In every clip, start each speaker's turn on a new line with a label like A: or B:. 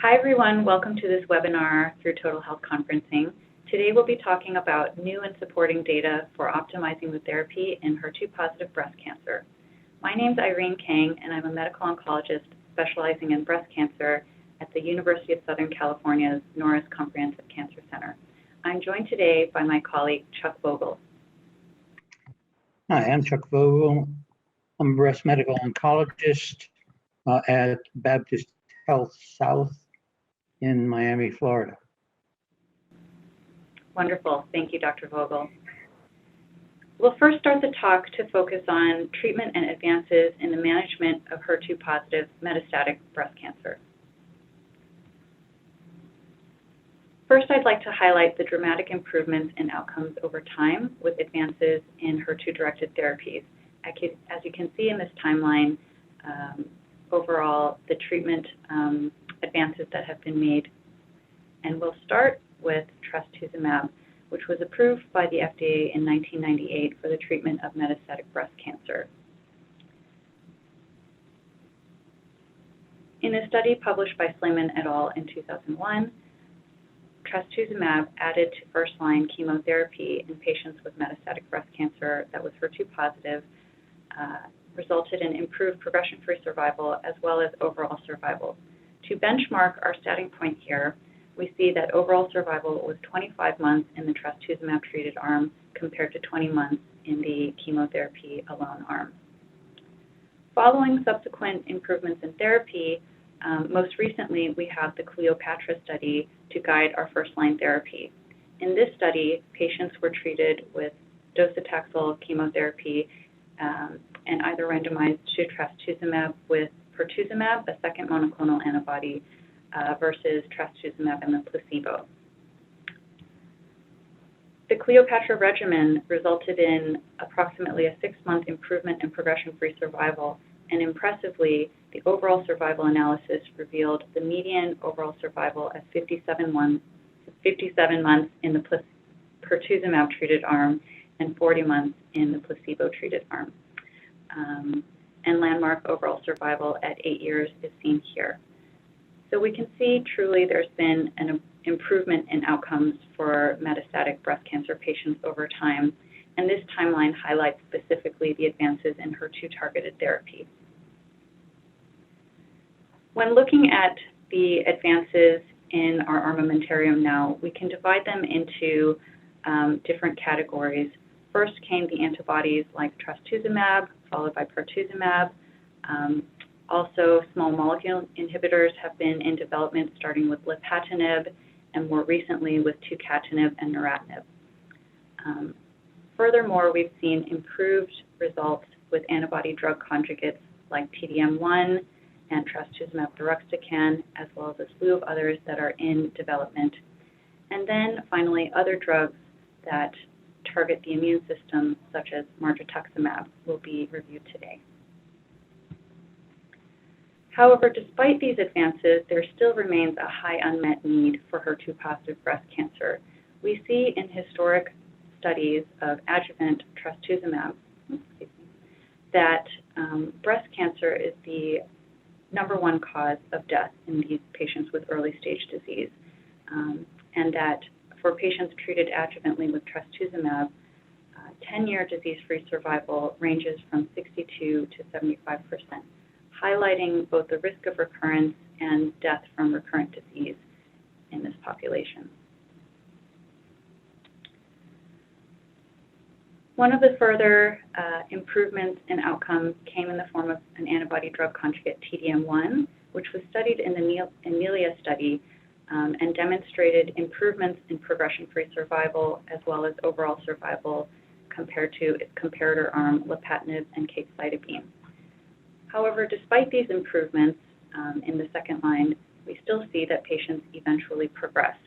A: Hi everyone, welcome to this webinar through Total Health Conferencing. Today we'll be talking about new and supporting data for optimizing the therapy in HER2-positive breast cancer. My name is Irene Kang and I'm a medical oncologist specializing in breast cancer at the University of Southern California's Norris Comprehensive Cancer Center. I'm joined today by my colleague Chuck Vogel.
B: Hi, I'm Chuck Vogel. I'm a breast medical oncologist at Baptist Health South in Miami, Florida.
A: Wonderful. Thank you, Dr. Vogel. We'll first start the talk to focus on treatment and advances in the management of HER2-positive metastatic breast cancer. First, I'd like to highlight the dramatic improvements in outcomes over time with advances in HER2-directed therapies. As you can see in this timeline, overall, the treatment advances that have been made. And we'll start with Trastuzumab, which was approved by the FDA in 1998 for the treatment of metastatic breast cancer. In a study published by Slayman et al. In 2001, Trastuzumab added to first-line chemotherapy in patients with metastatic breast cancer that was HER2 positive resulted in improved progression-free survival as well as overall survival. To benchmark our starting point here, we see that overall survival was 25 months in the Trastuzumab-treated arm compared to 20 months in the chemotherapy alone arm. Following subsequent improvements in therapy, most recently we have the CLEOPATRA study to guide our first-line therapy. In this study, patients were treated with docetaxel chemotherapy and either randomized to Trastuzumab with Pertuzumab, a second monoclonal antibody, versus Trastuzumab and the placebo. The CLEOPATRA regimen resulted in approximately a 6-month improvement in progression-free survival, and impressively, the overall survival analysis revealed the median overall survival at 57 months in the Pertuzumab-treated arm and 40 months in the placebo-treated arm. And landmark overall survival at 8 years is seen here. So we can see truly there's been an improvement in outcomes for metastatic breast cancer patients over time, and this timeline highlights specifically the advances in HER2-targeted therapy. When looking at the advances in our armamentarium now, we can divide them into different categories. First came the antibodies like Trastuzumab, followed by Pertuzumab. Also, small molecule inhibitors have been in development, starting with Lapatinib, and more recently with Tucatinib and Neratinib. Furthermore, we've seen improved results with antibody-drug conjugates like TDM1 and Trastuzumab deruxtecan, as well as a slew of others that are in development. And then, finally, other drugs that target the immune system, such as Margetuximab, will be reviewed today. However, despite these advances, there still remains a high unmet need for HER2-positive breast cancer. We see in historic studies of adjuvant Trastuzumab that breast cancer is the #1 cause of death in these patients with early-stage disease, and that for patients treated adjuvantly with Trastuzumab, 10-year disease-free survival ranges from 62 to 75%, highlighting both the risk of recurrence and death from recurrent disease in this population. One of the further improvements in outcomes came in the form of an antibody-drug conjugate, TDM1, which was studied in the EMILIA study and demonstrated improvements in progression-free survival as well as overall survival compared to its comparator arm, Lapatinib and Capecitabine. However, despite these improvements in the second line, we still see that patients eventually progress.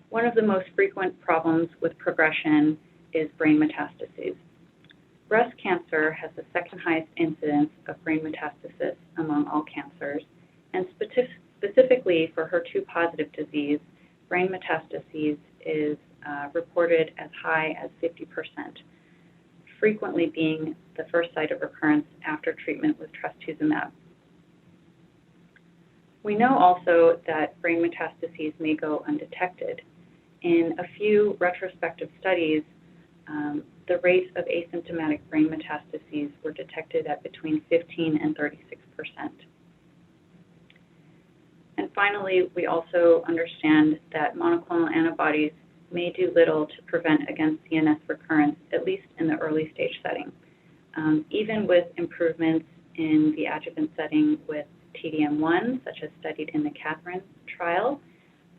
A: One of the most frequent problems with progression is brain metastases. Breast cancer has the second highest incidence of brain metastasis among all cancers, and specifically for HER2-positive disease, brain metastases is reported as high as 50%, frequently being the first site of recurrence after treatment with Trastuzumab. We know also that brain metastases may go undetected. In a few retrospective studies, the rates of asymptomatic brain metastases were detected at between 15 and 36%. And finally, we also understand that monoclonal antibodies may do little to prevent against CNS recurrence, at least in the early stage setting. Even with improvements in the adjuvant setting with TDM1, such as studied in the Catherine trial,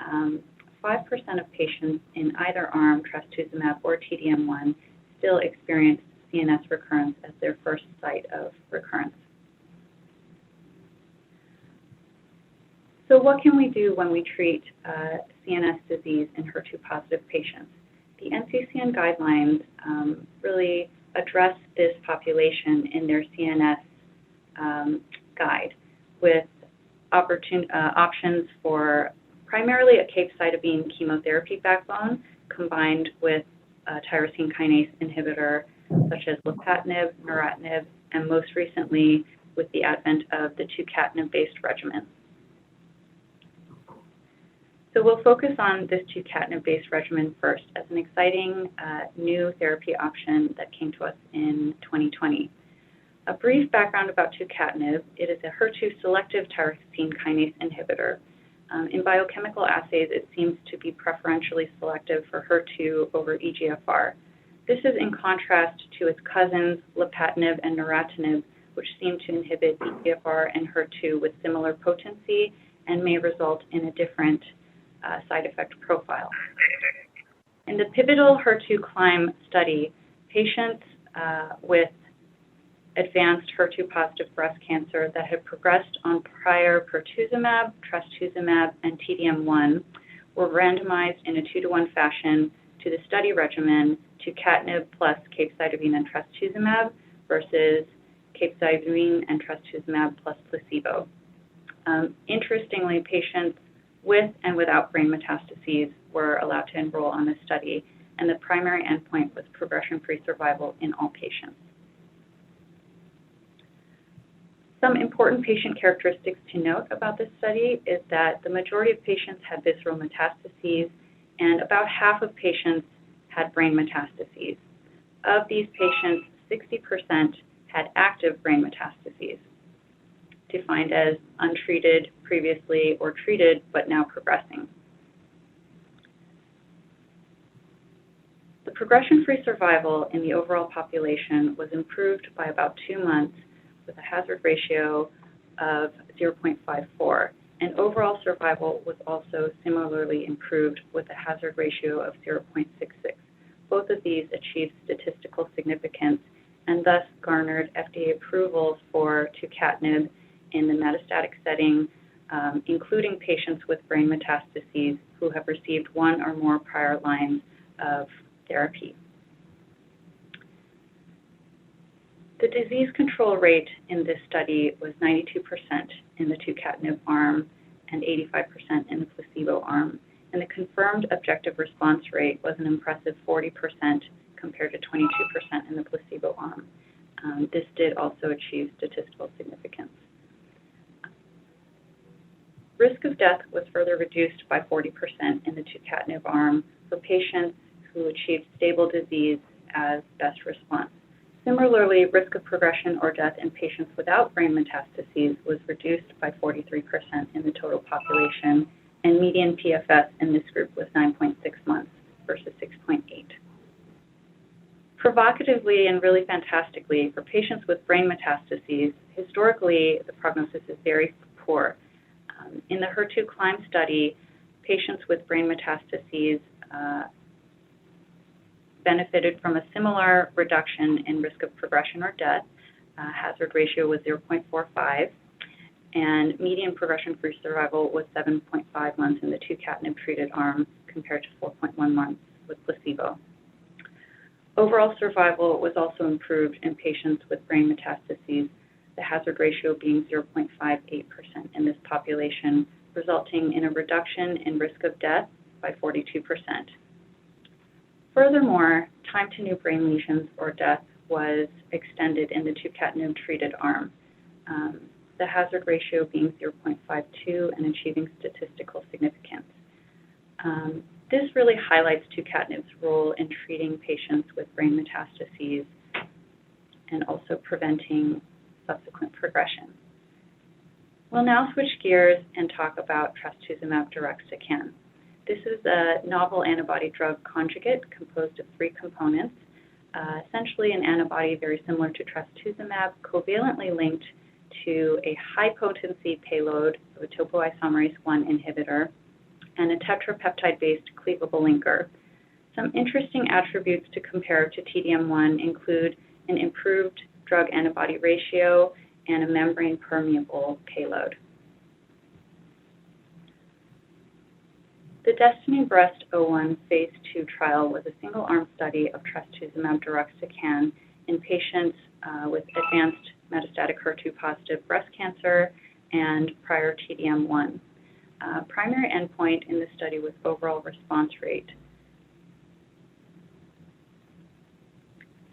A: 5% of patients in either arm, Trastuzumab or TDM1, still experienced CNS recurrence as their first site of recurrence. So what can we do when we treat CNS disease in HER2-positive patients? The NCCN guidelines really address this population in their CNS guide with options for primarily a capecitabine chemotherapy backbone combined with a tyrosine kinase inhibitor such as Lapatinib, Neratinib, and most recently with the advent of the tucatinib-based regimen. So we'll focus on this tucatinib-based regimen first as an exciting new therapy option that came to us in 2020. A brief background about tucatinib: it is a HER2 selective tyrosine kinase inhibitor. In biochemical assays, it seems to be preferentially selective for HER2 over EGFR. This is in contrast to its cousins, Lapatinib and Neratinib, which seem to inhibit EGFR and HER2 with similar potency and may result in a different side effect profile. In the pivotal HER2CLIMB study, patients with advanced HER2-positive breast cancer that had progressed on prior Pertuzumab, Trastuzumab, and TDM1 were randomized in a 2-to-1 fashion to the study regimen tucatinib plus capecitabine and Trastuzumab versus capecitabine and Trastuzumab plus placebo. Interestingly, patients with and without brain metastases were allowed to enroll on this study, and the primary endpoint was progression-free survival in all patients. Some important patient characteristics to note about this study is that the majority of patients had visceral metastases, and about half of patients had brain metastases. Of these patients, 60% had active brain metastases, defined as untreated previously or treated but now progressing. The progression-free survival in the overall population was improved by about 2 months with a hazard ratio of 0.54, and overall survival was also similarly improved with a hazard ratio of 0.66. Both of these achieved statistical significance and thus garnered FDA approval for tucatinib in the metastatic setting, including patients with brain metastases who have received 1 or more prior lines of therapy. The disease control rate in this study was 92% in the tucatinib arm and 85% in the placebo arm, and the confirmed objective response rate was an impressive 40% compared to 22% in the placebo arm. This did also achieve statistical significance. Risk of death was further reduced by 40% in the tucatinib arm for patients who achieved stable disease as best response. Similarly, risk of progression or death in patients without brain metastases was reduced by 43% in the total population, and median PFS in this group was 9.6 months versus 6.8. Provocatively and really fantastically, for patients with brain metastases, historically the prognosis is very poor. In the HER2CLIMB study, patients with brain metastases benefited from a similar reduction in risk of progression or death. Hazard ratio was 0.45, and median progression-free survival was 7.5 months in the tucatinib-treated arm compared to 4.1 months with placebo. Overall survival was also improved in patients with brain metastases, the hazard ratio being 0.58% in this population, resulting in a reduction in risk of death by 42%. Furthermore, time to new brain lesions or death was extended in the tucatinib-treated arm. the hazard ratio being 0.52 and achieving statistical significance. This really highlights tucatinib's role in treating patients with brain metastases and also preventing subsequent progression. We'll now switch gears and talk about trastuzumab deruxtecan. This is a novel antibody-drug conjugate composed of 3 components, essentially an antibody very similar to trastuzumab, covalently linked to a high-potency payload of a topoisomerase I inhibitor and a tetrapeptide-based cleavable linker. Some interesting attributes to compare to TDM1 include an improved drug-antibody ratio and a membrane-permeable payload. The DESTINY-Breast01 phase 2 trial was a single-arm study of trastuzumab deruxtecan in patients with advanced metastatic HER2-positive breast cancer and prior TDM1. Primary endpoint in the study was overall response rate.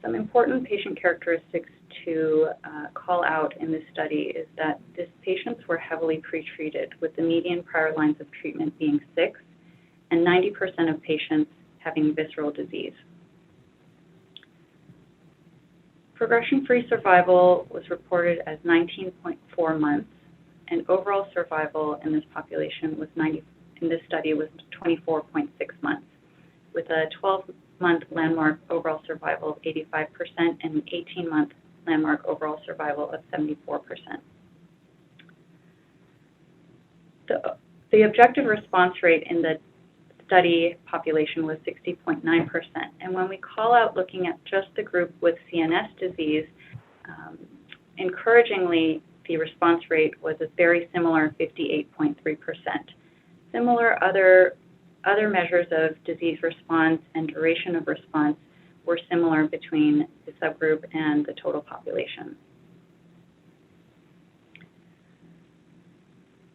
A: Some important patient characteristics to call out in this study is that these patients were heavily pretreated, with the median prior lines of treatment being 6, and 90% of patients having visceral disease. Progression-free survival was reported as 19.4 months, and overall survival in this population was in this study was 24.6 months, with a 12-month landmark overall survival of 85% and an 18-month landmark overall survival of 74%. The objective response rate in the study population was 60.9%, and when we call out looking at just the group with CNS disease, encouragingly, the response rate was a very similar 58.3%. Similar other measures of disease response and duration of response were similar between the subgroup and the total population.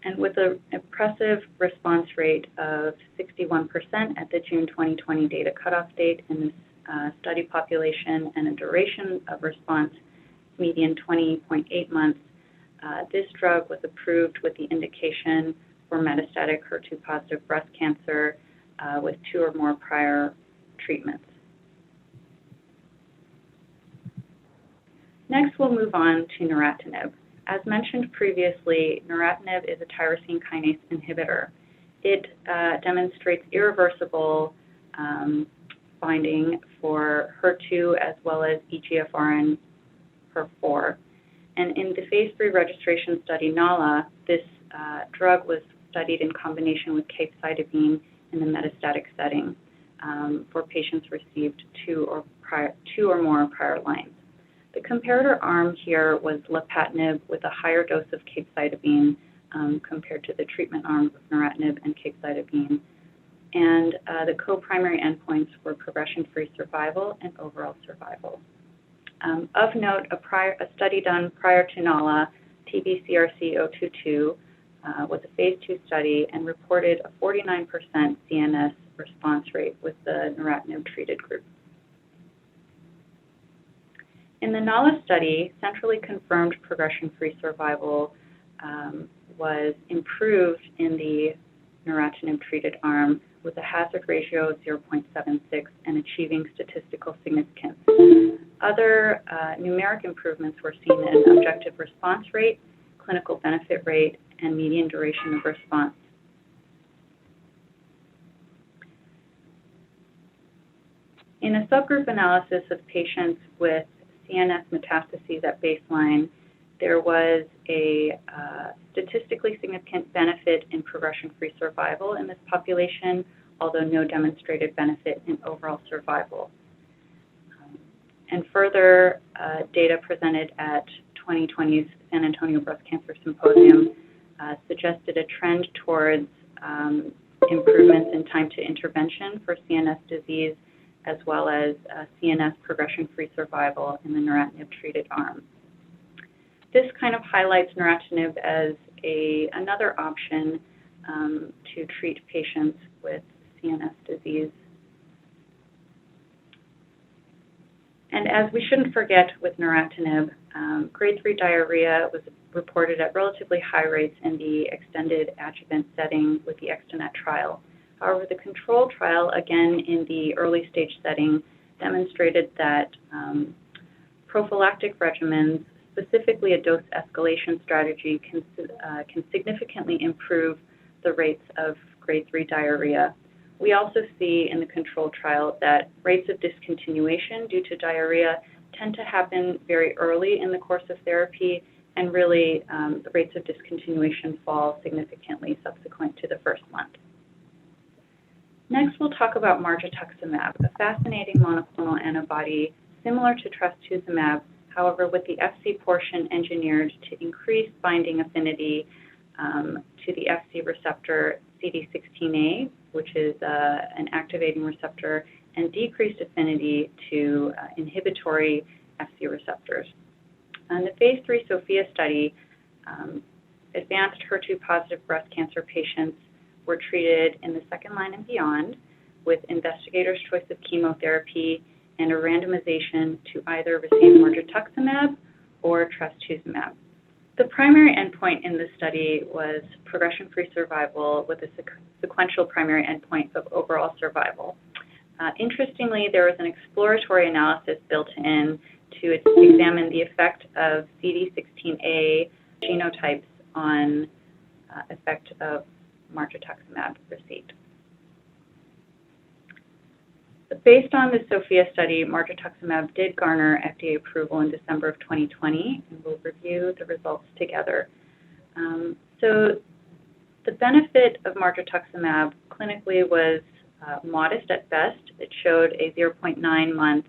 A: And with an impressive response rate of 61% at the June 2020 data cutoff date in this study population and a duration of response median 20.8 months, this drug was approved with the indication for metastatic HER2-positive breast cancer with 2 or more prior treatments. Next, we'll move on to neratinib. As mentioned previously, neratinib is a tyrosine kinase inhibitor. It demonstrates irreversible binding for HER2 as well as EGFR and HER4. And in the phase 3 registration study, NALA, this drug was studied in combination with capecitabine in the metastatic setting for patients received 2 or more prior lines. The comparator arm here was lapatinib with a higher dose of capecitabine compared to the treatment arms of neratinib and capecitabine. And the co-primary endpoints were progression-free survival and overall survival. Of note, a study done prior to NALA, TBCRC022, was a phase 2 study and reported a 49% CNS response rate with the neratinib-treated group. In the NALA study, centrally confirmed progression-free survival was improved in the neratinib-treated arm with a hazard ratio of 0.76 and achieving statistical significance. Other numeric improvements were seen in objective response rate, clinical benefit rate, and median duration of response. In a subgroup analysis of patients with CNS metastases at baseline, there was a statistically significant benefit in progression-free survival in this population, although no demonstrated benefit in overall survival. And further data presented at 2020's San Antonio Breast Cancer Symposium suggested a trend towards improvements in time to intervention for CNS disease, as well as CNS progression-free survival in the neratinib-treated arm. This kind of highlights neratinib as another option to treat patients with CNS disease. And as we shouldn't forget with neratinib, grade 3 diarrhea was reported at relatively high rates in the extended adjuvant setting with the ExteNet trial. However, the control trial, again in the early stage setting, demonstrated that prophylactic regimens, specifically a dose escalation strategy, can significantly improve the rates of grade 3 diarrhea. We also see in the control trial that rates of discontinuation due to diarrhea tend to happen very early in the course of therapy, and really the rates of discontinuation fall significantly subsequent to the first month. Next, we'll talk about Margetuximab, a fascinating monoclonal antibody similar to Trastuzumab, however, with the Fc portion engineered to increase binding affinity to the Fc receptor CD16A, which is an activating receptor, and decreased affinity to inhibitory Fc receptors. In the phase 3 SOPHIA study, advanced HER2 positive breast cancer patients were treated in the second line and beyond with investigator's choice of chemotherapy and a randomization to either receive Margetuximab or Trastuzumab. The primary endpoint in this study was progression-free survival with a sequential primary endpoint of overall survival. Interestingly, there was an exploratory analysis built in to examine the effect of CD16A genotypes on effect of Margetuximab receipt. Based on the SOPHIA study, Margetuximab did garner FDA approval in December of 2020, and we'll review the results together. So the benefit of Margetuximab clinically was modest at best. It showed a 0.9 month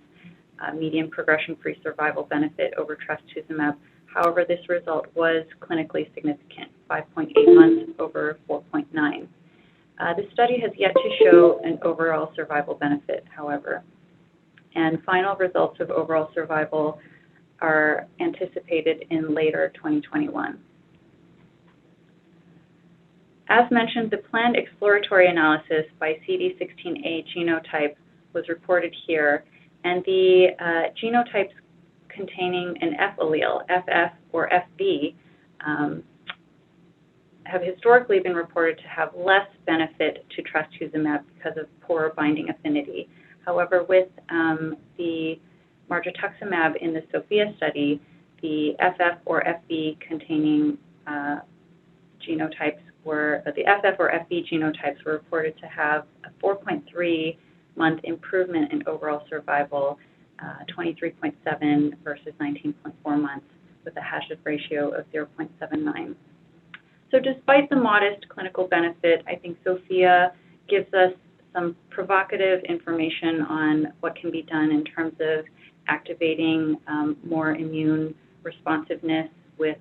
A: median progression-free survival benefit over Trastuzumab. However, this result was clinically significant, 5.8 months over 4.9. The study has yet to show an overall survival benefit, however, and final results of overall survival are anticipated in later 2021. As mentioned, the planned exploratory analysis by CD16A genotype was reported here, and the genotypes containing an F allele, FF or FB, have historically been reported to have less benefit to Trastuzumab because of poor binding affinity. However, with the Margetuximab in the SOPHIA study, the FF or FB containing genotypes were, the FF or FB genotypes were reported to have a 4.3 month improvement in overall survival, 23.7 versus 19.4 months, with a hazard ratio of 0.79. So despite the modest clinical benefit, I think SOPHIA gives us some provocative information on what can be done in terms of activating more immune responsiveness with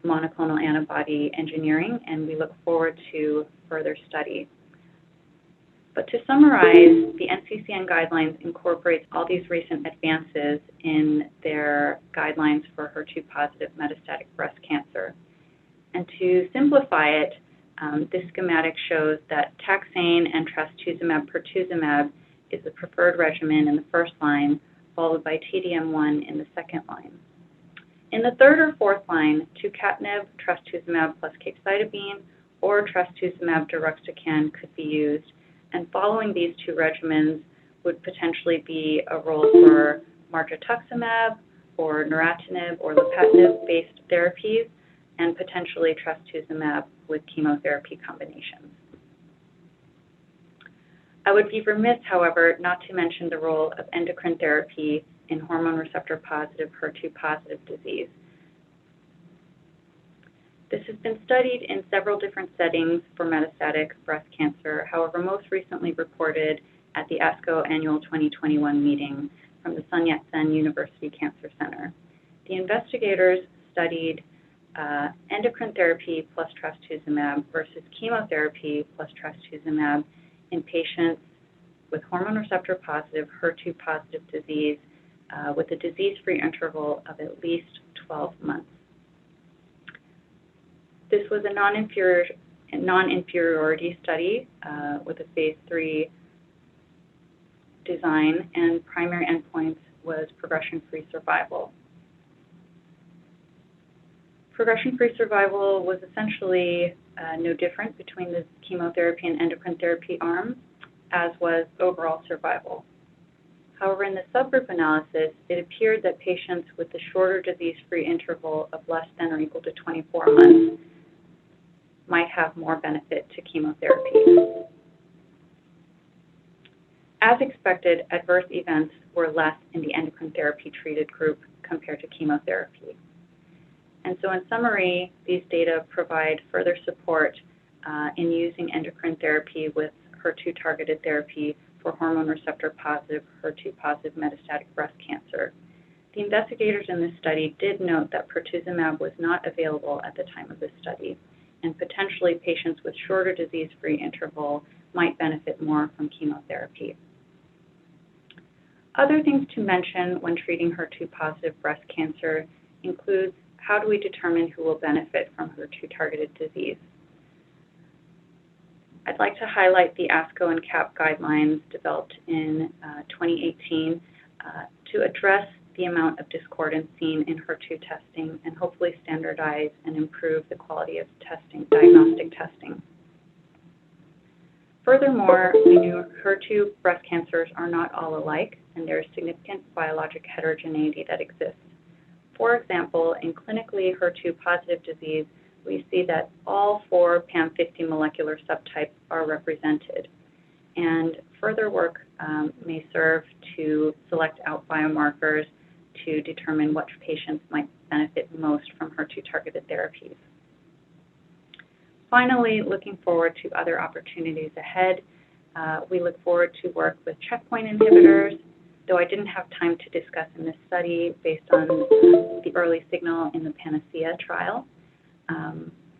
A: monoclonal antibody engineering, and we look forward to further study. But to summarize, the NCCN guidelines incorporates all these recent advances in their guidelines for HER2 positive metastatic breast cancer. And to simplify it, this schematic shows that taxane and Trastuzumab Pertuzumab is the preferred regimen in the first line, followed by TDM1 in the second line. In the third or fourth line, tucatinib, Trastuzumab plus capecitabine, or Trastuzumab deruxtecan could be used, and following these two regimens would potentially be a role for Margetuximab or neratinib or lapatinib-based therapies, and potentially Trastuzumab with chemotherapy combinations. I would be remiss, however, not to mention the role of endocrine therapy in hormone receptor positive, HER2 positive disease. This has been studied in several different settings for metastatic breast cancer, however, most recently reported at the ASCO annual 2021 meeting from the Sun Yat-sen University Cancer Center. The investigators studied endocrine therapy plus Trastuzumab versus chemotherapy plus Trastuzumab in patients with hormone receptor positive, HER2 positive disease with a disease-free interval of at least 12 months. This was a non-inferiority study with a phase 3 design, and primary endpoints was progression-free survival. Progression-free survival was essentially no different between the chemotherapy and endocrine therapy arms, as was overall survival. However, in the subgroup analysis, it appeared that patients with the shorter disease-free interval of less than or equal to 24 months might have more benefit to chemotherapy. As expected, adverse events were less in the endocrine therapy treated group compared to chemotherapy. And so in summary, these data provide further support in using endocrine therapy with HER2 targeted therapy for hormone receptor positive, HER2 positive metastatic breast cancer. The investigators in this study did note that Pertuzumab was not available at the time of this study, and potentially patients with shorter disease-free interval might benefit more from chemotherapy. Other things to mention when treating HER2 positive breast cancer includes how do we determine who will benefit from HER2 targeted disease. I'd like to highlight the ASCO and CAP guidelines developed in 2018 to address the amount of discordance seen in HER2 testing and hopefully standardize and improve the quality of testing, diagnostic testing. Furthermore, we knew HER2 breast cancers are not all alike, and there is significant biologic heterogeneity that exists. For example, in clinically HER2 positive disease, we see that all 4 PAM50 molecular subtypes are represented. And further work may serve to select out biomarkers to determine which patients might benefit most from HER2 targeted therapies. Finally, looking forward to other opportunities ahead, we look forward to work with checkpoint inhibitors, though I didn't have time to discuss in this study based on the early signal in the Panacea trial.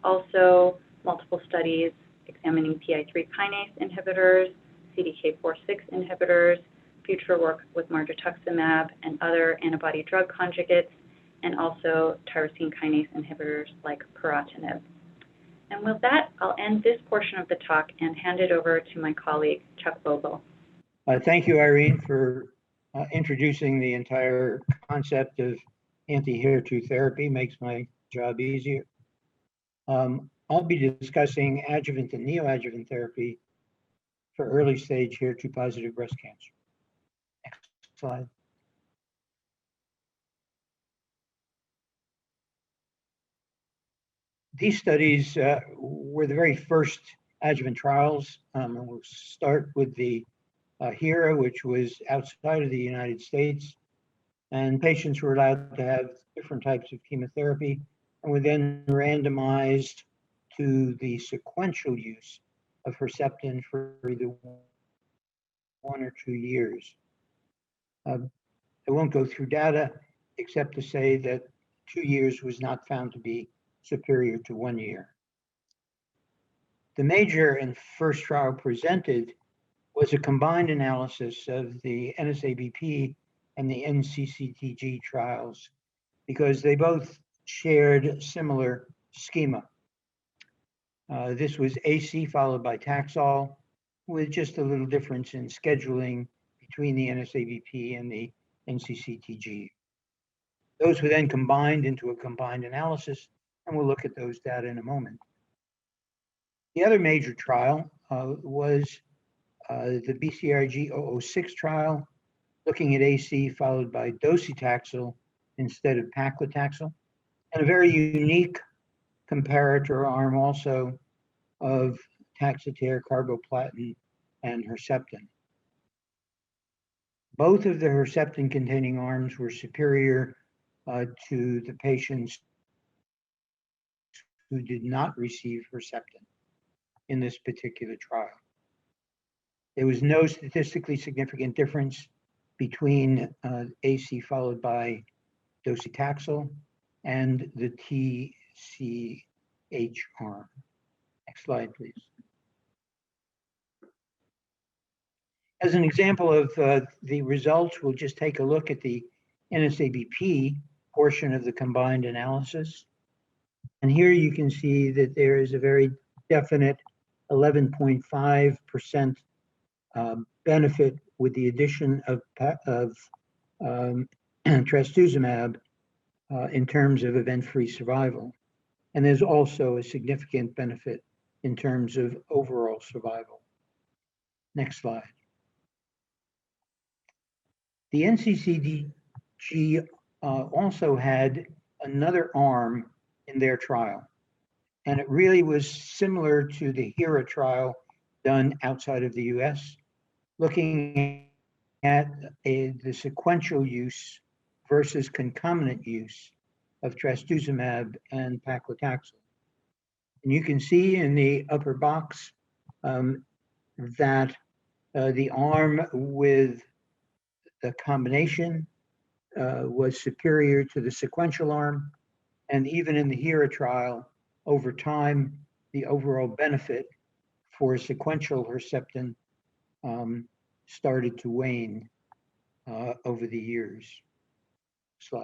A: Also, multiple studies examining PI3 kinase inhibitors, CDK4/6 inhibitors, future work with Margetuximab and other antibody drug conjugates, and also tyrosine kinase inhibitors like Paratinib. And with that, I'll end this portion of the talk and hand it over to my colleague, Chuck Vogel.
B: Thank you, Irene, for introducing the entire concept of anti-HER2 therapy. Makes my job easier. I'll be discussing adjuvant and neoadjuvant therapy for early stage HER2 positive breast cancer. Next slide. These studies were the very first adjuvant trials. We'll start with the HERA, which was outside of the United States, and patients were allowed to have different types of chemotherapy and were then randomized to the sequential use of Herceptin for either 1 or 2 years. I won't go through data except to say that 2 years was not found to be superior to 1 year. The major and first trial presented was a combined analysis of the NSABP and the NCCTG trials because they both shared similar schema. This was AC followed by Taxol with just a little difference in scheduling between the NSABP and the NCCTG. Those were then combined into a combined analysis, and we'll look at those data in a moment. The other major trial was the BCRG-006 trial, looking at AC followed by docetaxel instead of paclitaxel, and a very unique comparator arm also of Taxotere, carboplatin, and Herceptin. Both of the Herceptin-containing arms were superior to the patients who did not receive Herceptin in this particular trial. There was no statistically significant difference between AC followed by docetaxel and the TCH arm. Next slide, please. As an example of the results, we'll just take a look at the NSABP portion of the combined analysis. And here you can see that there is a very definite 11.5% benefit with the addition of Trastuzumab in terms of event-free survival. And there's also a significant benefit in terms of overall survival. Next slide. The NCCG also had another arm in their trial, and it really was similar to the HERA trial done outside of the US, looking at the sequential use versus concomitant use of Trastuzumab and paclitaxel. And you can see in the upper box that the arm with the combination was superior to the sequential arm, and even in the HERA trial, over time, the overall benefit for sequential Herceptin started to wane over the years. Slide.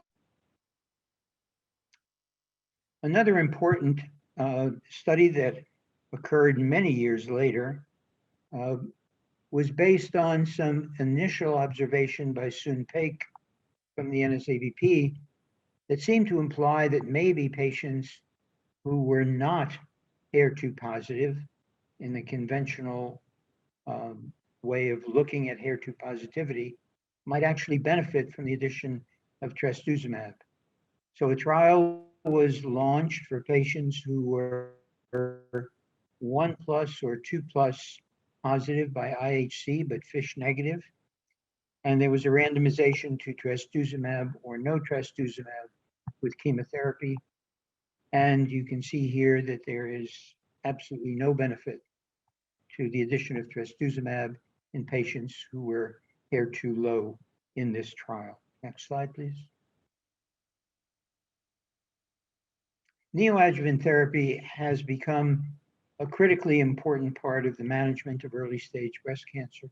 B: Another important study that occurred many years later was based on some initial observation by Soon Paik from the NSABP that seemed to imply that maybe patients who were not HER2 positive in the conventional way of looking at HER2 positivity might actually benefit from the addition of Trastuzumab. So a trial was launched for patients who were 1+ or 2+ positive by IHC, but FISH negative. And there was a randomization to Trastuzumab or no Trastuzumab with chemotherapy. And you can see here that there is absolutely no benefit to the addition of Trastuzumab in patients who were HER2 low in this trial. Next slide, please. Neoadjuvant therapy has become a critically important part of the management of early stage breast cancer.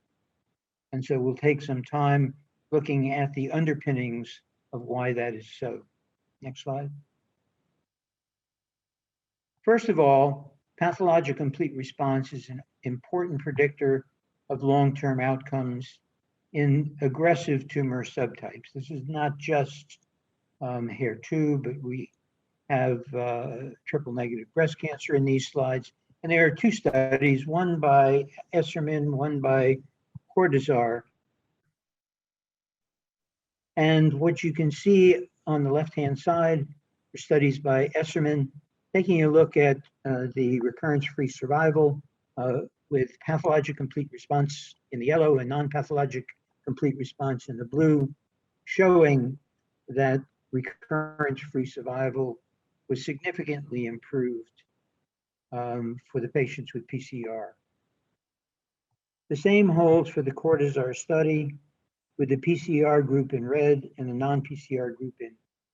B: And so we'll take some time looking at the underpinnings of why that is so. Next slide. First of all, pathologic complete response is an important predictor of long-term outcomes in aggressive tumor subtypes. This is not just HER2, but we have triple negative breast cancer in these slides. And there are two studies, one by Esserman, one by Cortazar. And what you can see on the left-hand side are studies by Esserman, taking a look at the recurrence-free survival with pathologic complete response in the yellow and non-pathologic complete response in the blue, showing that recurrence-free survival was significantly improved for the patients with PCR. The same holds for the Cortazar study, with the PCR group in red and the non-PCR group in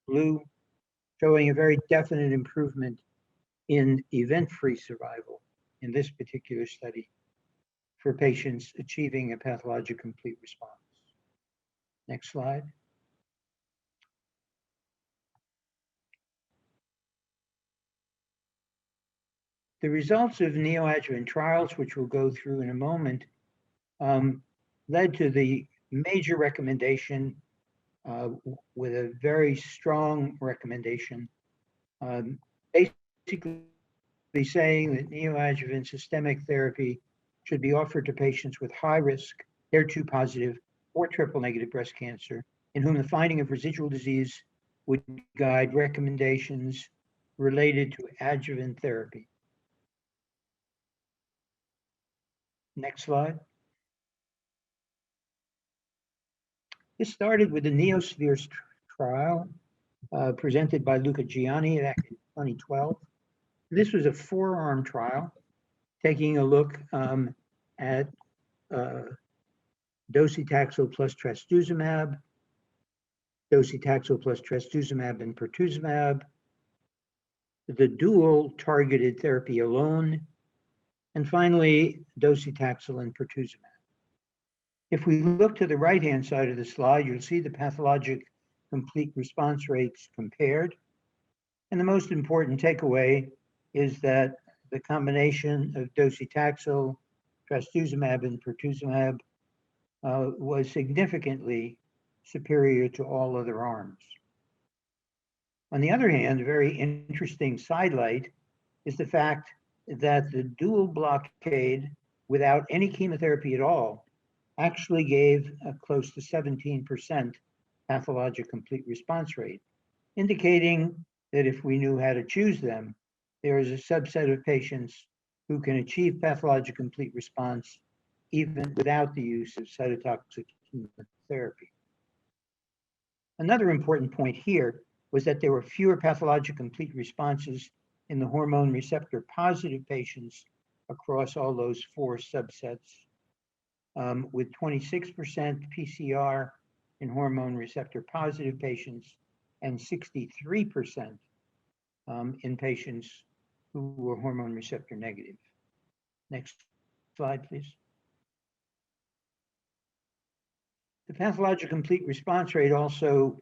B: blue, showing a very definite improvement in event-free survival in this particular study for patients achieving a pathologic complete response. Next slide. The results of neoadjuvant trials, which we'll go through in a moment, led to the major recommendation with a very strong recommendation, basically saying that neoadjuvant systemic therapy should be offered to patients with high risk HER2 positive or triple negative breast cancer, in whom the finding of residual disease would guide recommendations related to adjuvant therapy. Next slide. This started with the NeoSPHERE trial presented by Luca Gianni back in 2012. This was a 4-arm trial taking a look at docetaxel plus Trastuzumab, docetaxel plus Trastuzumab and Pertuzumab, the dual targeted therapy alone, and finally docetaxel and Pertuzumab. If we look to the right-hand side of the slide, you'll see the pathologic complete response rates compared. And the most important takeaway is that the combination of docetaxel, Trastuzumab, and Pertuzumab was significantly superior to all other arms. On the other hand, a very interesting sidelight is the fact that the dual blockade without any chemotherapy at all actually gave a close to 17% pathologic complete response rate, indicating that if we knew how to choose them, there is a subset of patients who can achieve pathologic complete response even without the use of cytotoxic chemotherapy. Another important point here was that there were fewer pathologic complete responses in the hormone receptor positive patients across all those four subsets, with 26% PCR in hormone receptor positive patients and 63% in patients who were hormone receptor negative. Next slide, please. The pathologic complete response rate also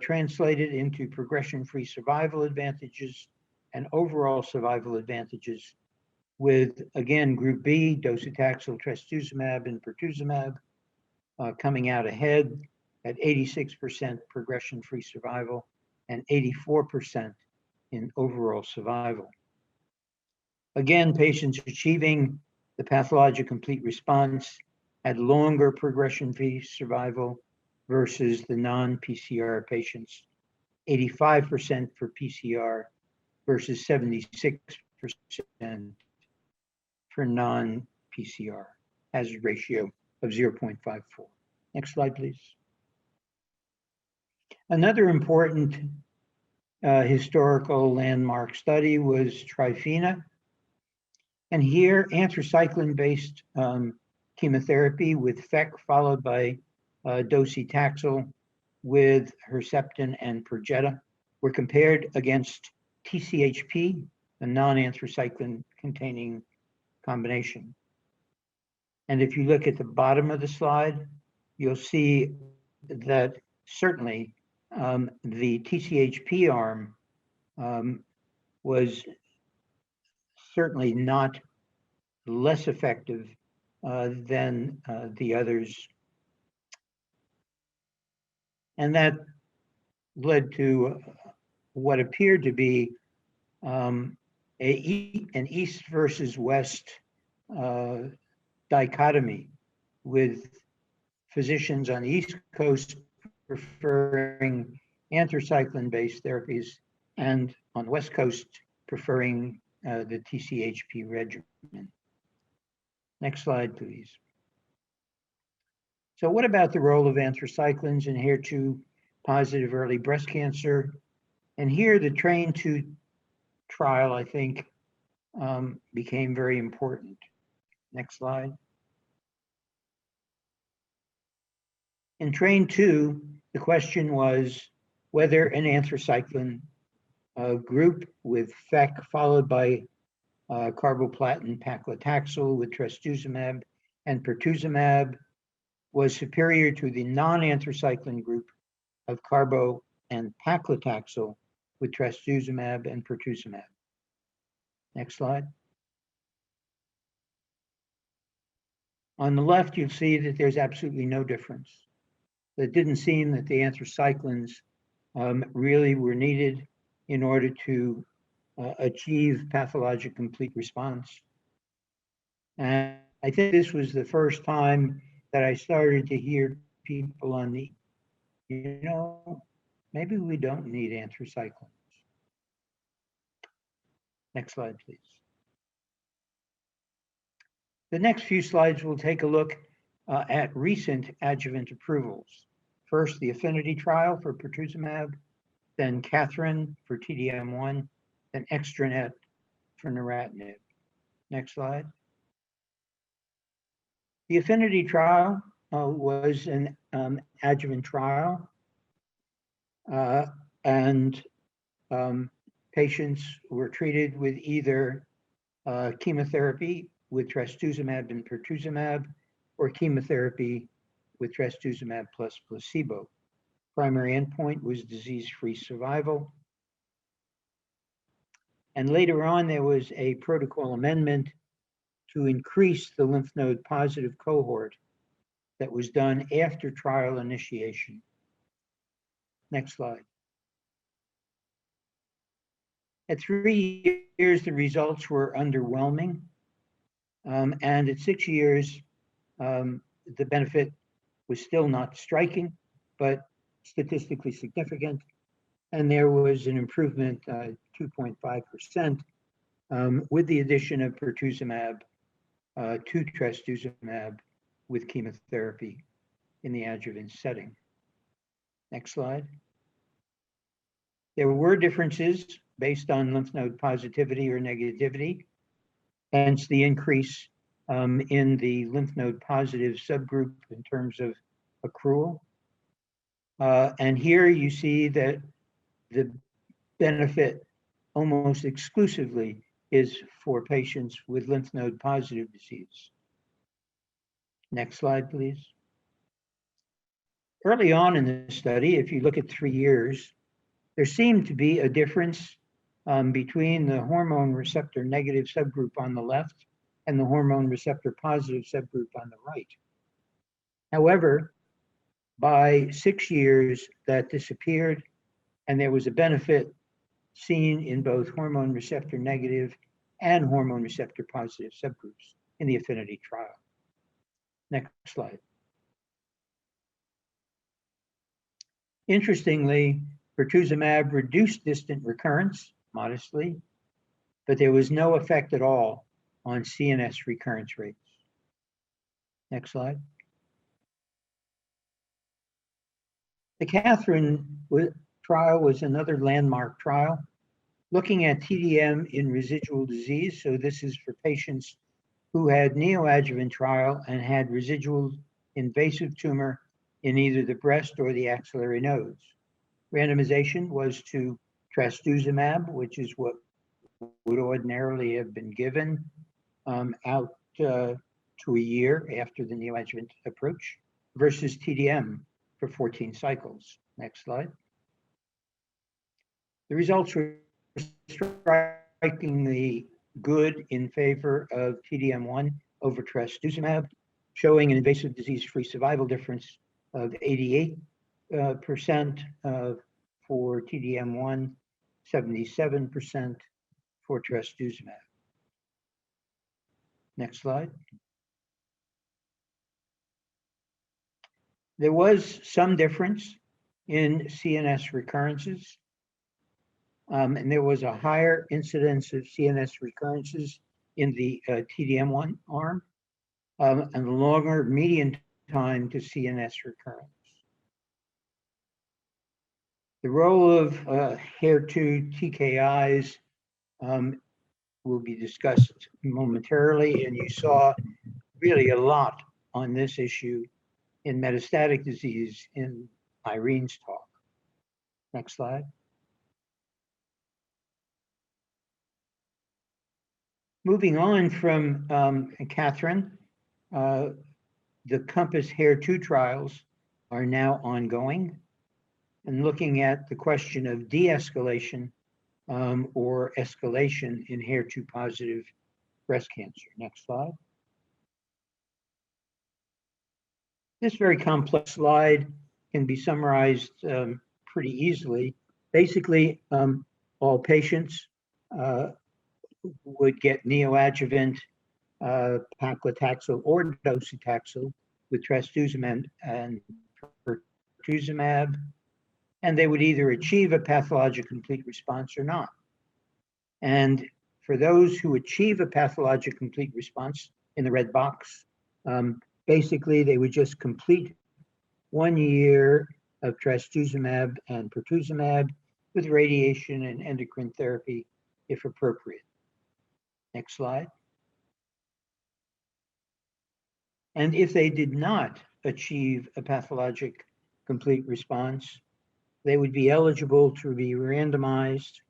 B: translated into progression-free survival advantages and overall survival advantages, with, again, Group B, docetaxel, Trastuzumab, and Pertuzumab coming out ahead at 86% progression-free survival and 84% in overall survival. Again, patients achieving the pathologic complete response had longer progression-free survival versus the non-PCR patients, 85% for PCR versus 76% for non-PCR, hazard ratio of 0.54. Next slide, please. Another important historical landmark study was Trifina. And here, anthracycline-based chemotherapy with FEC followed by docetaxel with Herceptin and Perjeta were compared against TCHP, a non-anthracycline containing combination. And if you look at the bottom of the slide, you'll see that certainly the TCHP arm was certainly not less effective than the others. And that led to what appeared to be an East versus West dichotomy, with physicians on the East Coast preferring anthracycline-based therapies and on the West Coast preferring the TCHP regimen. Next slide, please. So what about the role of anthracyclines in HER2 positive early breast cancer? And here the TRAIN2 trial, I think, became very important. Next slide. In TRAIN2, the question was whether an anthracycline group with FEC followed by carboplatin paclitaxel with Trastuzumab and Pertuzumab was superior to the non-anthracycline group of carbo and paclitaxel with Trastuzumab and Pertuzumab. Next slide. On the left, you'll see that there's absolutely no difference. It didn't seem that the anthracyclines really were needed in order to achieve pathologic complete response. And I think this was the first time that I started to hear people on the, maybe we don't need anthracyclines. Next slide, please. The next few slides will take a look at recent adjuvant approvals. First, the affinity trial for Pertuzumab, then Catherine for TDM1, then Extranet for neratinib. Next slide. The affinity trial was an adjuvant trial, and patients were treated with either chemotherapy with Trastuzumab and Pertuzumab, or chemotherapy with Trastuzumab plus placebo. Primary endpoint was disease-free survival. And later on, there was a protocol amendment to increase the lymph node positive cohort that was done after trial initiation. Next slide. At 3 years, the results were underwhelming. And at 6 years, the benefit was still not striking, but statistically significant. And there was an improvement, 2.5%, with the addition of Pertuzumab to Trastuzumab with chemotherapy in the adjuvant setting. Next slide. There were differences based on lymph node positivity or negativity, hence the increase in the lymph node positive subgroup in terms of accrual. And here you see that the benefit almost exclusively is for patients with lymph node positive disease. Next slide, please. Early on in the study, if you look at 3 years, there seemed to be a difference between the hormone receptor negative subgroup on the left and the hormone receptor positive subgroup on the right. However, by 6 years, that disappeared, and there was a benefit seen in both hormone receptor negative and hormone receptor positive subgroups in the affinity trial. Next slide. Interestingly, Pertuzumab reduced distant recurrence modestly, but there was no effect at all on CNS recurrence rates. Next slide. The Catherine trial was another landmark trial looking at TDM in residual disease. So this is for patients who had neoadjuvant trial and had residual invasive tumor in either the breast or the axillary nodes. Randomization was to Trastuzumab, which is what would ordinarily have been given out to a year after the neoadjuvant approach, versus TDM for 14 cycles. Next slide. The results were strikingly good in favor of TDM1 over Trastuzumab, showing an invasive disease-free survival difference of 88% for TDM1, 77% for Trastuzumab. Next slide. There was some difference in CNS recurrences, and there was a higher incidence of CNS recurrences in the TDM1 arm, and a longer median time to CNS recurrence. The role of HER2 TKIs will be discussed momentarily, and you saw really a lot on this issue in metastatic disease in Irene's talk. Next slide. Moving on from Catherine, the Compass HER2 trials are now ongoing and looking at the question of de-escalation or escalation in HER2 positive breast cancer. Next slide. This very complex slide can be summarized pretty easily. Basically, all patients would get neoadjuvant paclitaxel or docetaxel with Trastuzumab and Pertuzumab, and they would either achieve a pathologic complete response or not. And for those who achieve a pathologic complete response in the red box, basically they would just complete 1 year of Trastuzumab and Pertuzumab with radiation and endocrine therapy if appropriate. Next slide. And if they did not achieve a pathologic complete response, they would be eligible to be randomized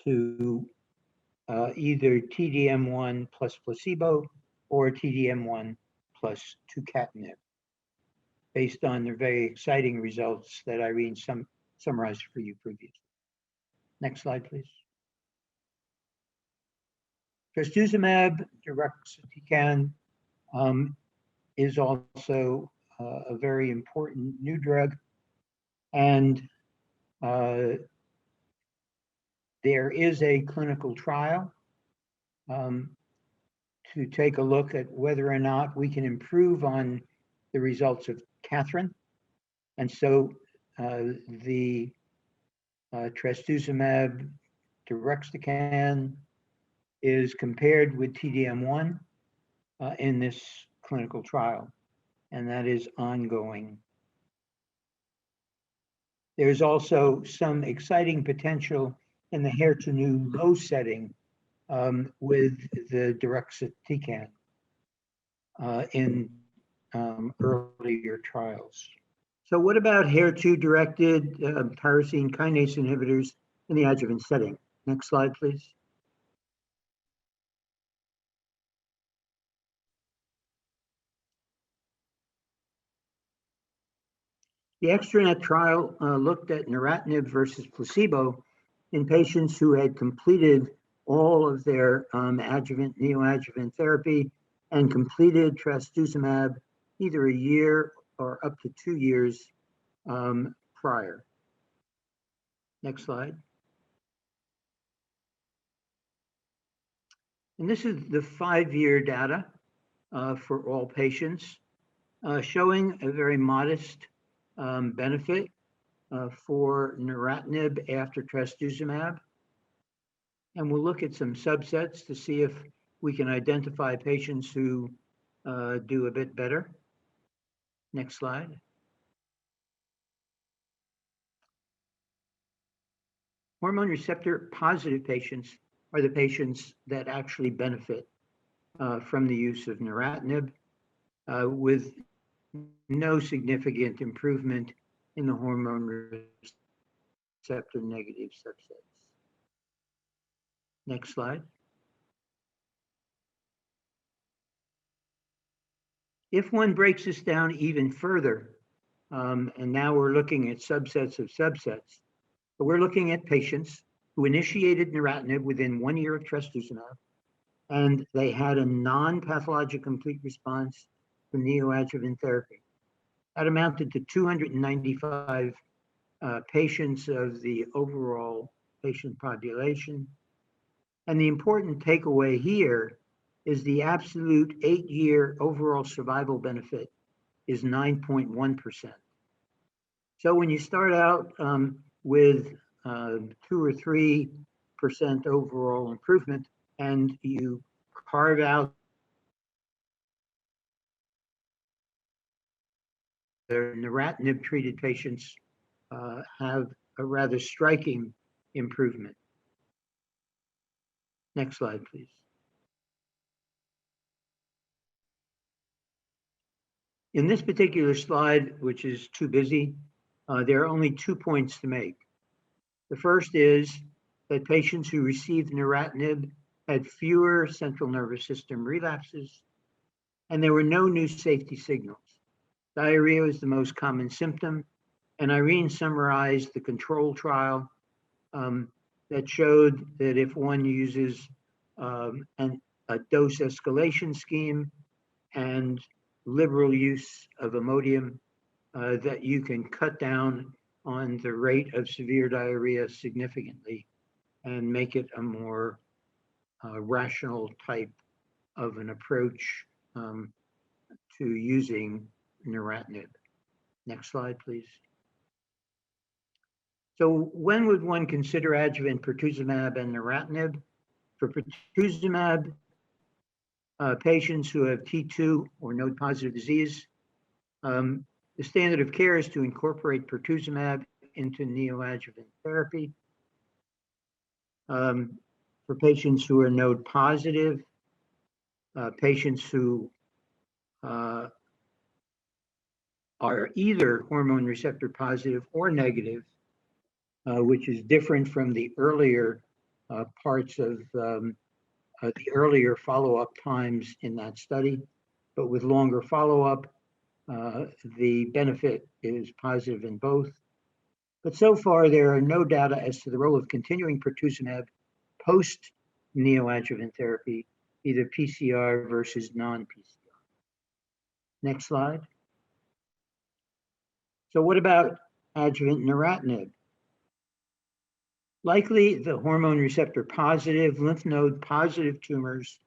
B: to either TDM1 plus placebo or TDM1 plus tucatinib, based on the very exciting results that Irene summarized for you previously. Next slide, please. Trastuzumab deruxtecan is also a very important new drug. And there is a clinical trial to take a look at whether or not we can improve on the results of Catherine. And so the Trastuzumab deruxtecan is compared with TDM1 in this clinical trial, and that is ongoing. There's also some exciting potential in the HER2 low setting with the deruxtecan in earlier trials. So what about HER2-directed tyrosine kinase inhibitors in the adjuvant setting? Next slide, please. The ExtraNet trial looked at neratinib versus placebo in patients who had completed all of their adjuvant, neoadjuvant therapy and completed trastuzumab either a year or up to 2 years prior. Next slide. And this is the 5-year data for all patients, showing a very modest benefit for neratinib after trastuzumab. And we'll look at some subsets to see if we can identify patients who do a bit better. Next slide. Hormone receptor positive patients are the patients that actually benefit from the use of neratinib with no significant improvement in the hormone receptor negative subsets. Next slide. If one breaks this down even further, and now we're looking at subsets of subsets, but we're looking at patients who initiated neratinib within 1 year of trastuzumab, and they had a non-pathologic complete response to neoadjuvant therapy. That amounted to 295 patients of the overall patient population. And the important takeaway here is the absolute 8-year overall survival benefit is 9.1%. So when you start out with 2 or 3% overall improvement, and you carve out the neratinib treated patients have a rather striking improvement. Next slide, please. In this particular slide, which is too busy, there are only 2 points to make. The first is that patients who received neratinib had fewer central nervous system relapses, and there were no new safety signals. Diarrhea is the most common symptom, and Irene summarized the control trial that showed that if one uses a dose escalation scheme and liberal use of Imodium, that you can cut down on the rate of severe diarrhea significantly and make it a more rational type of an approach to using neratinib. Next slide, please. So when would one consider adjuvant pertuzumab and neratinib? For pertuzumab, patients who have T2 or node-positive disease, the standard of care is to incorporate pertuzumab into neoadjuvant therapy. For patients who are node-positive, patients who are either hormone receptor positive or negative, which is different from the earlier parts of the earlier follow-up times in that study, but with longer follow-up, the benefit is positive in both. But so far, there are no data as to the role of continuing pertuzumab post-neoadjuvant therapy, either PCR versus non-PCR. Next slide. So what about adjuvant neratinib? Likely the hormone receptor positive, lymph node positive tumors,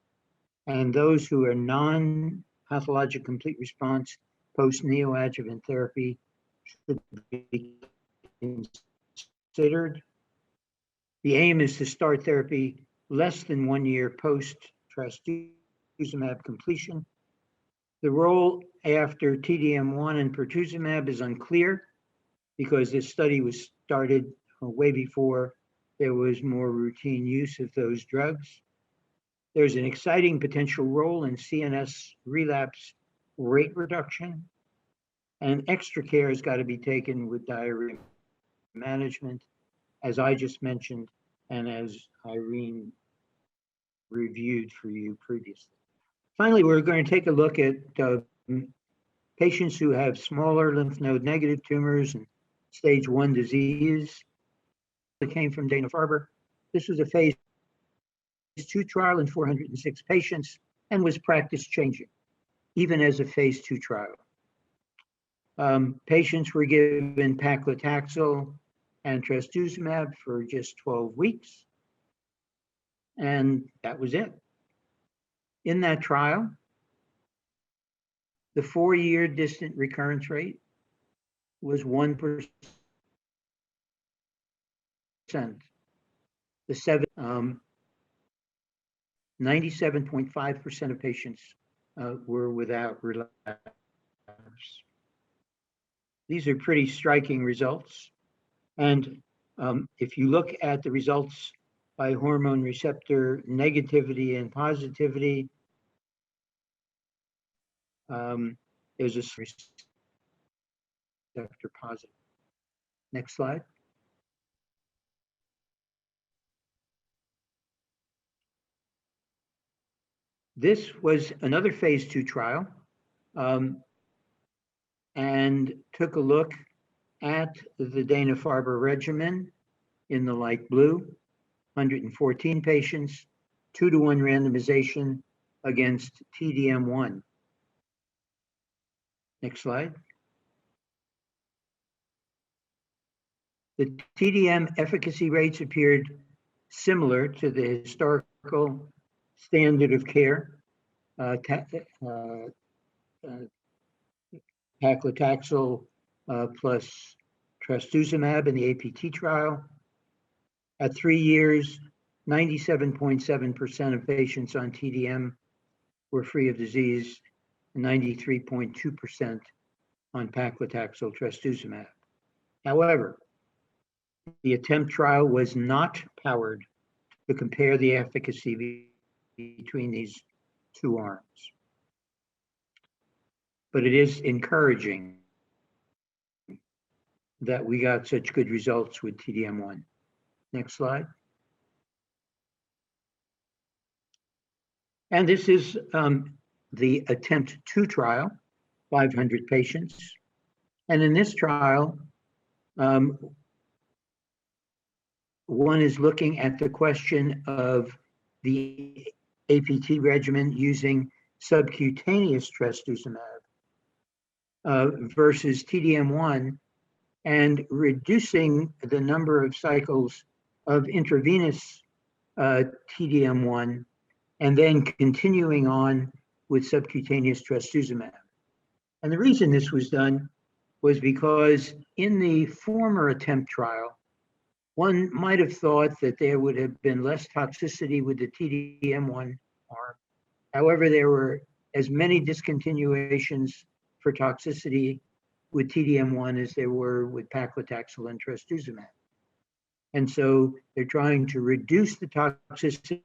B: and those who are non-pathologic complete response post neoadjuvant therapy should be considered. The aim is to start therapy less than 1 year post trastuzumab completion. The role after TDM1 and Pertuzumab is unclear because this study was started way before there was more routine use of those drugs. There's an exciting potential role in CNS relapse rate reduction, and extra care has got to be taken with diarrhea management, as I just mentioned, and as Irene reviewed for you previously. Finally, we're going to take a look at patients who have smaller lymph node negative tumors and stage 1 disease. It came from Dana-Farber. This was a phase 2 trial in 406 patients and was practice changing, even as a phase 2 trial. Patients were given paclitaxel and trastuzumab for just 12 weeks, and that was it. In that trial, the 4-year distant recurrence rate was 1%. The 97.5% of patients were without relapse. These are pretty striking results. And if you look at the results by hormone receptor negativity and positivity, there's a receptor positive. Next slide. This was another phase 2 trial and took a look at the Dana-Farber regimen in the light blue, 114 patients, 2-to-1 randomization against TDM1. Next slide. The TDM efficacy rates appeared similar to the historical standard of care, paclitaxel plus trastuzumab in the APT trial. At 3 years, 97.7% of patients on TDM were free of disease, 93.2% on paclitaxel trastuzumab. However, the ATTEMPT trial was not powered to compare the efficacy between these two arms. But it is encouraging that we got such good results with TDM1. Next slide. And this is the ATTEMPT-2 trial, 500 patients. And in this trial, one is looking at the question of the APT regimen using subcutaneous trastuzumab versus TDM1 and reducing the number of cycles of intravenous TDM1 and then continuing on with subcutaneous trastuzumab. And the reason this was done was because in the former ATTEMPT trial, one might have thought that there would have been less toxicity with the TDM1 arm. However, there were as many discontinuations for toxicity with TDM1 as there were with paclitaxel and trastuzumab. And so they're trying to reduce the toxicity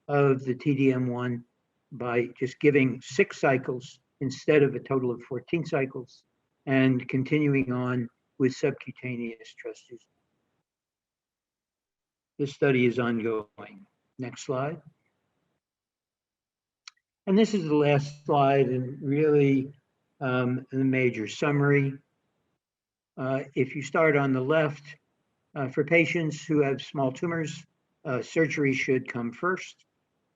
B: of the TDM1 by just giving 6 cycles instead of a total of 14 cycles and continuing on with subcutaneous trastuzumab. This study is ongoing. Next slide. And this is the last slide and really the major summary. If you start on the left, for patients who have small tumors, surgery should come first.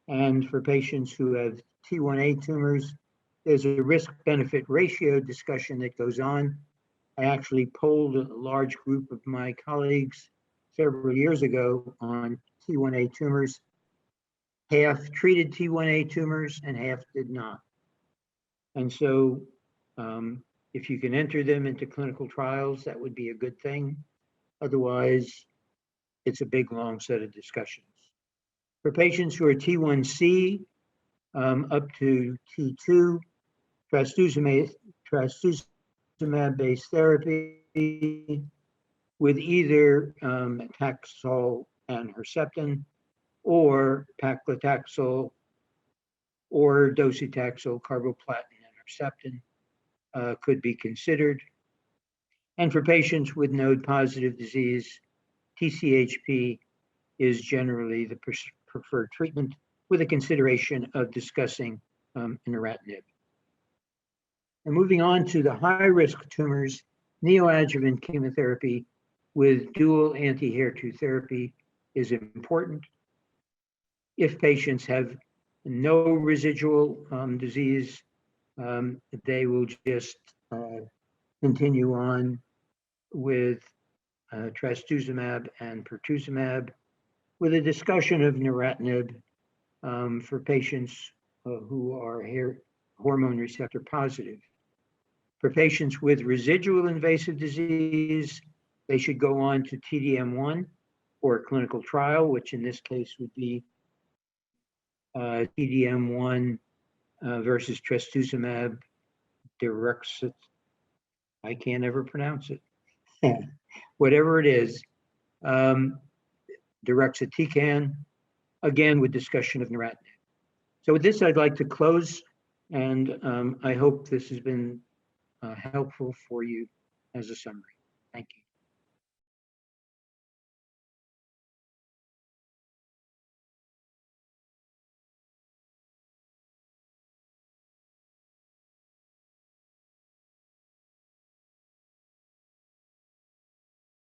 B: And for patients who have T1A tumors, there's a risk-benefit ratio discussion that goes on. I actually polled a large group of my colleagues several years ago on T1A tumors. Half treated T1A tumors and half did not. And so if you can enter them into clinical trials, that would be a good thing. Otherwise, it's a big, long set of discussions. For patients who are T1C up to T2, trastuzumab-based therapy with either Taxol and Herceptin, or paclitaxel, or docetaxel, carboplatin, and Herceptin could be considered. And for patients with node-positive disease, TCHP is generally the preferred treatment, with a consideration of discussing neratinib. And moving on to the high-risk tumors, neoadjuvant chemotherapy with dual anti-HER2 therapy is important. If patients have no residual disease, they will just continue on with trastuzumab and pertuzumab, with a discussion of neratinib for patients who are hormone receptor positive. For patients with residual invasive disease, they should go on to TDM1 or a clinical trial, which in this case would be TDM1 versus trastuzumab deruxtecan. I can't ever pronounce it. Whatever it is, deruxtecan, again with discussion of neratinib. So with this, I'd like to close, and I hope this has been helpful for you as a summary. Thank you.